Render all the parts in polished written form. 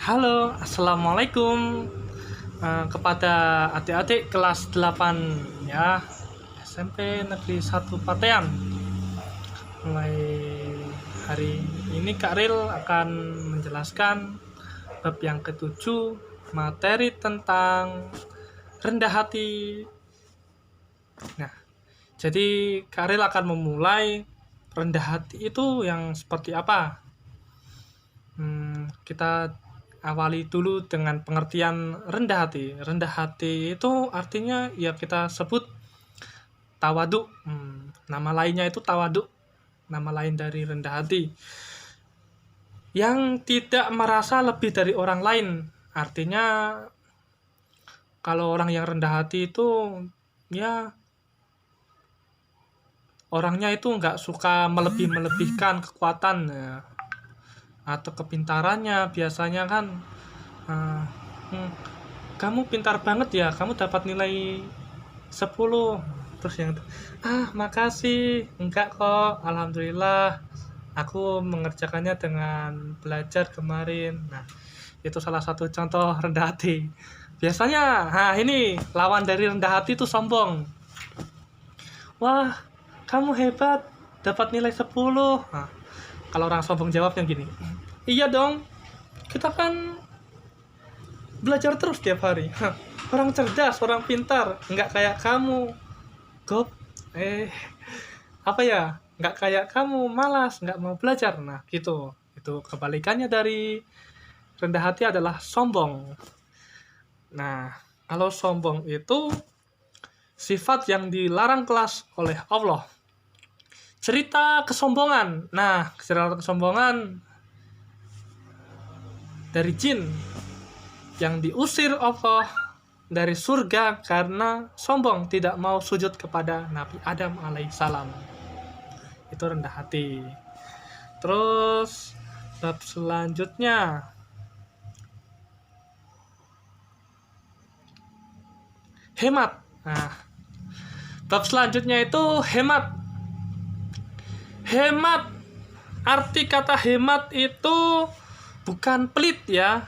Halo, assalamualaikum kepada adik-adik kelas 8 ya, SMP Negeri 1 Patean. Mulai hari ini Kak Ril akan menjelaskan bab yang ketujuh, materi tentang rendah hati. Nah, jadi Kak Ril akan memulai rendah hati itu yang seperti apa. Kita awali dulu dengan pengertian rendah hati. Rendah hati itu artinya ya kita sebut tawadu. Nama lainnya itu tawadu. Nama lain dari rendah hati. Yang tidak merasa lebih dari orang lain. Artinya kalau orang yang rendah hati itu ya orangnya itu nggak suka melebih-melebihkan kekuatan ya, atau kepintarannya. Biasanya kan kamu pintar banget ya, kamu dapat nilai 10. Terus yang itu, makasih, enggak kok, alhamdulillah aku mengerjakannya dengan belajar kemarin. Nah, itu salah satu contoh rendah hati. Biasanya ini lawan dari rendah hati itu sombong. Wah, kamu hebat, dapat nilai 10. Nah, kalau orang sombong jawabnya gini, iya dong, kita kan belajar terus tiap hari. Orang cerdas, orang pintar, nggak kayak kamu, Gop. Nggak kayak kamu, malas, nggak mau belajar. Nah, gitu. Itu kebalikannya dari rendah hati adalah sombong. Nah, kalau sombong itu sifat yang dilarang keras oleh Allah. Cerita kesombongan. Nah, cerita kesombongan dari jin yang diusir Allah dari surga karena sombong, tidak mau sujud kepada Nabi Adam alaihissalam. Itu rendah hati. Terus bab selanjutnya, hemat. Nah, bab selanjutnya itu hemat. Hemat, arti kata hemat itu bukan pelit ya.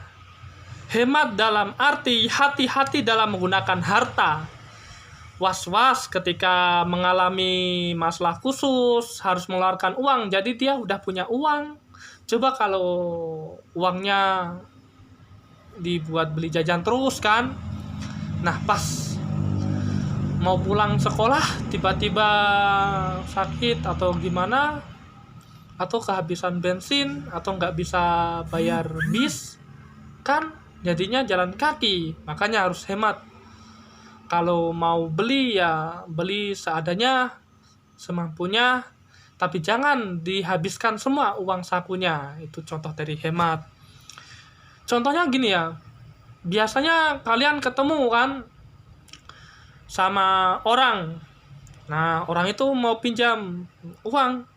Hemat dalam arti hati-hati dalam menggunakan harta. Was-was ketika mengalami masalah khusus, harus mengeluarkan uang. Jadi dia udah punya uang. Coba kalau uangnya dibuat beli jajan terus kan. Nah, pas mau pulang sekolah tiba-tiba sakit atau gimana, atau kehabisan bensin, atau nggak bisa bayar bis kan, jadinya jalan kaki. Makanya harus hemat. Kalau mau beli ya beli seadanya, semampunya, tapi jangan dihabiskan semua uang sakunya. Itu contoh dari hemat. Contohnya gini ya, biasanya kalian ketemu kan sama orang. Nah, orang itu mau pinjam uang.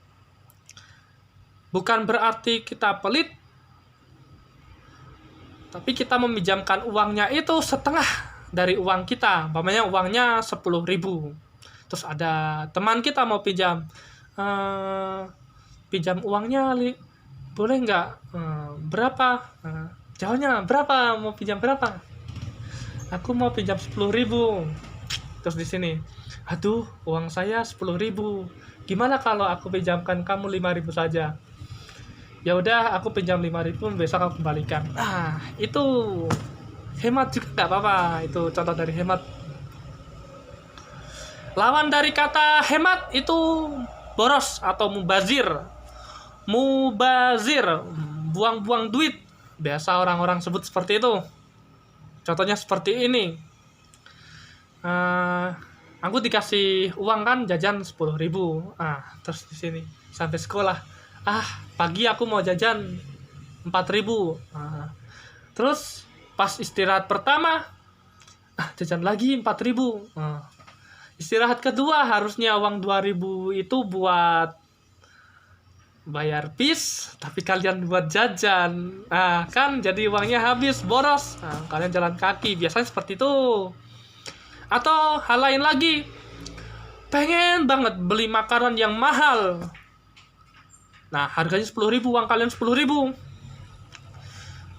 Bukan berarti kita pelit, tapi kita meminjamkan uangnya itu setengah dari uang kita. Umpamanya uangnya 10.000. Terus ada teman kita mau pinjam, pinjam uangnya, boleh nggak? Berapa? Jawabnya berapa? Mau pinjam berapa? Aku mau pinjam 10.000. Terus di sini, aduh, uang saya 10.000. Gimana kalau aku pinjamkan kamu 5.000 saja? Ya udah, aku pinjam 5.000, besok aku kembalikan. Itu hemat juga, nggak apa-apa. Itu contoh dari hemat. Lawan dari kata hemat itu boros atau mubazir. Mubazir, buang-buang duit. Biasa orang-orang sebut seperti itu. Contohnya seperti ini. Aku dikasih uang kan, jajan 10.000. Terus di sini sampai sekolah, pagi aku mau jajan 4.000. Terus pas istirahat pertama, jajan lagi 4.000. Istirahat kedua harusnya uang 2.000 itu buat bayar bis, tapi kalian buat jajan. Kan jadi uangnya habis, boros. Kalian jalan kaki. Biasanya seperti itu. Atau hal lain lagi, pengen banget beli makanan yang mahal. Nah, harganya 10.000, uang kalian 10.000.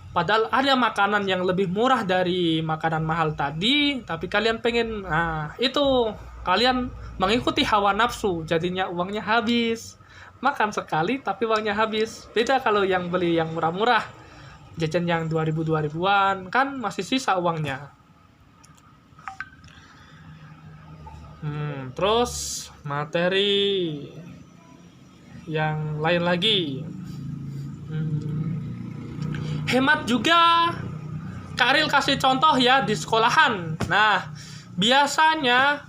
Padahal ada makanan yang lebih murah dari makanan mahal tadi, tapi kalian pengen, nah itu kalian mengikuti hawa nafsu, jadinya uangnya habis. Makan sekali tapi uangnya habis. Beda kalau yang beli yang murah-murah, jajan yang 2000-2000-an, kan masih sisa uangnya. Terus materi yang lain lagi. Hemat juga. Kak Ril kasih contoh ya di sekolahan. Nah, biasanya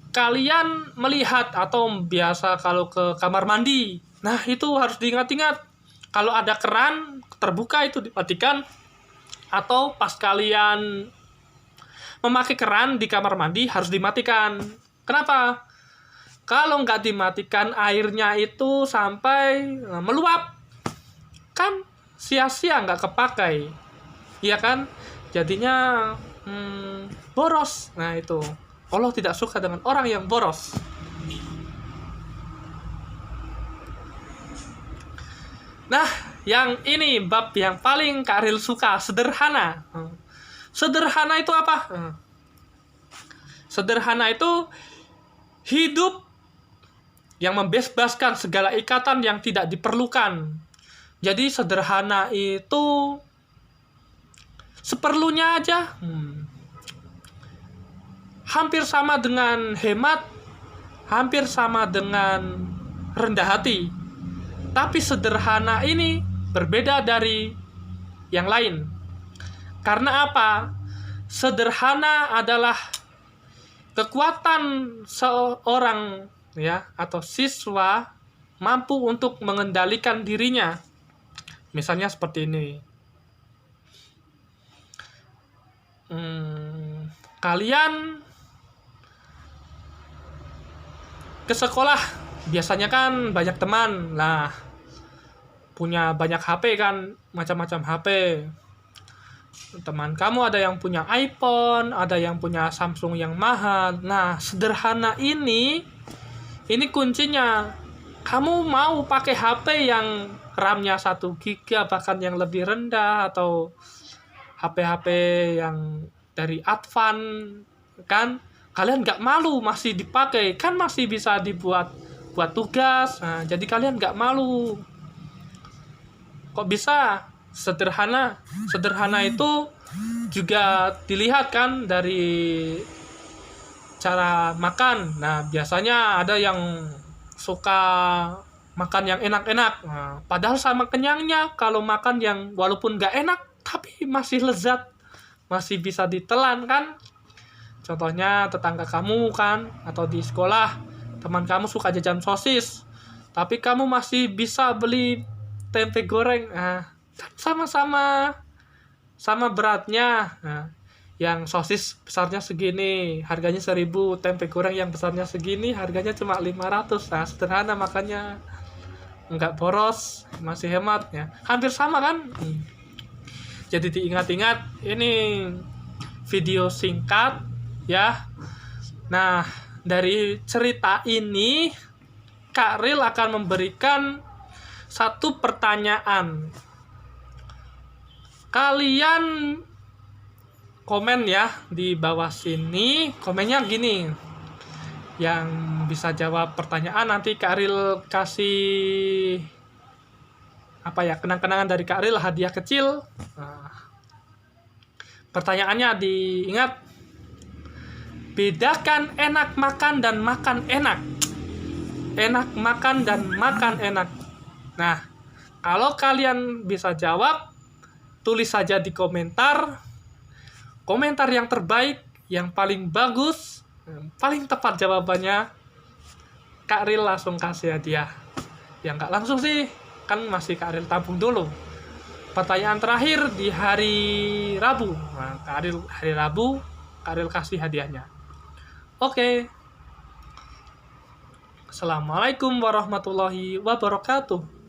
kalian melihat atau biasa kalau ke kamar mandi. Nah, itu harus diingat-ingat. Kalau ada keran terbuka itu dimatikan. Atau pas kalian memakai keran di kamar mandi harus dimatikan. Kenapa? Kalau nggak dimatikan airnya itu sampai meluap. Kan sia-sia nggak kepakai, iya kan? Jadinya boros. Nah itu Allah tidak suka dengan orang yang boros. Nah yang ini bab yang paling Kak Ril suka, sederhana. Sederhana itu apa? Sederhana itu hidup yang membebaskan segala ikatan yang tidak diperlukan. Jadi sederhana itu seperlunya aja. Hampir sama dengan hemat, hampir sama dengan rendah hati. Tapi sederhana ini berbeda dari yang lain. Karena apa? Sederhana adalah kekuatan seorang ya atau siswa mampu untuk mengendalikan dirinya. Misalnya seperti ini. Kalian ke sekolah, biasanya kan banyak teman. Nah, punya banyak HP kan, macam-macam HP. Teman kamu ada yang punya iPhone, ada yang punya Samsung yang mahal. Nah, sederhana ini kuncinya. Kamu mau pakai HP yang RAM-nya 1 GB bahkan yang lebih rendah, atau HP-HP yang dari Advan, kan kalian nggak malu masih dipakai, kan masih bisa dibuat buat tugas. Nah, jadi kalian nggak malu. Kok bisa? Sederhana itu juga dilihat kan dari cara makan. Nah, biasanya ada yang suka makan yang enak-enak. Nah, padahal sama kenyangnya kalau makan yang walaupun nggak enak tapi masih lezat, masih bisa ditelan kan. Contohnya tetangga kamu kan, atau di sekolah teman kamu suka jajan sosis, tapi kamu masih bisa beli tempe goreng. Nah, sama beratnya. Nah, yang sosis besarnya segini harganya 1.000, tempe goreng yang besarnya segini harganya cuma 500. Nah, sederhana makanya nggak boros, masih hemat ya. Hampir sama kan? Jadi diingat-ingat, ini video singkat ya. Nah, dari cerita ini Kak Ril akan memberikan satu pertanyaan. Kalian komen ya di bawah sini. Komennya gini, yang bisa jawab pertanyaan nanti Kak Ril kasih kenang-kenangan dari Kak Ril, hadiah kecil. Nah, pertanyaannya diingat, bedakan enak makan dan makan enak. Enak makan dan makan enak. Nah, kalau kalian bisa jawab, tulis saja di komentar yang terbaik, yang paling bagus, yang paling tepat jawabannya, Kak Ril langsung kasih hadiah. Yang nggak langsung sih, kan masih Kak Ril tabung dulu. Pertanyaan terakhir di hari Rabu. Nah, hari Rabu Kak Ril kasih hadiahnya. Oke. Assalamualaikum warahmatullahi wabarakatuh.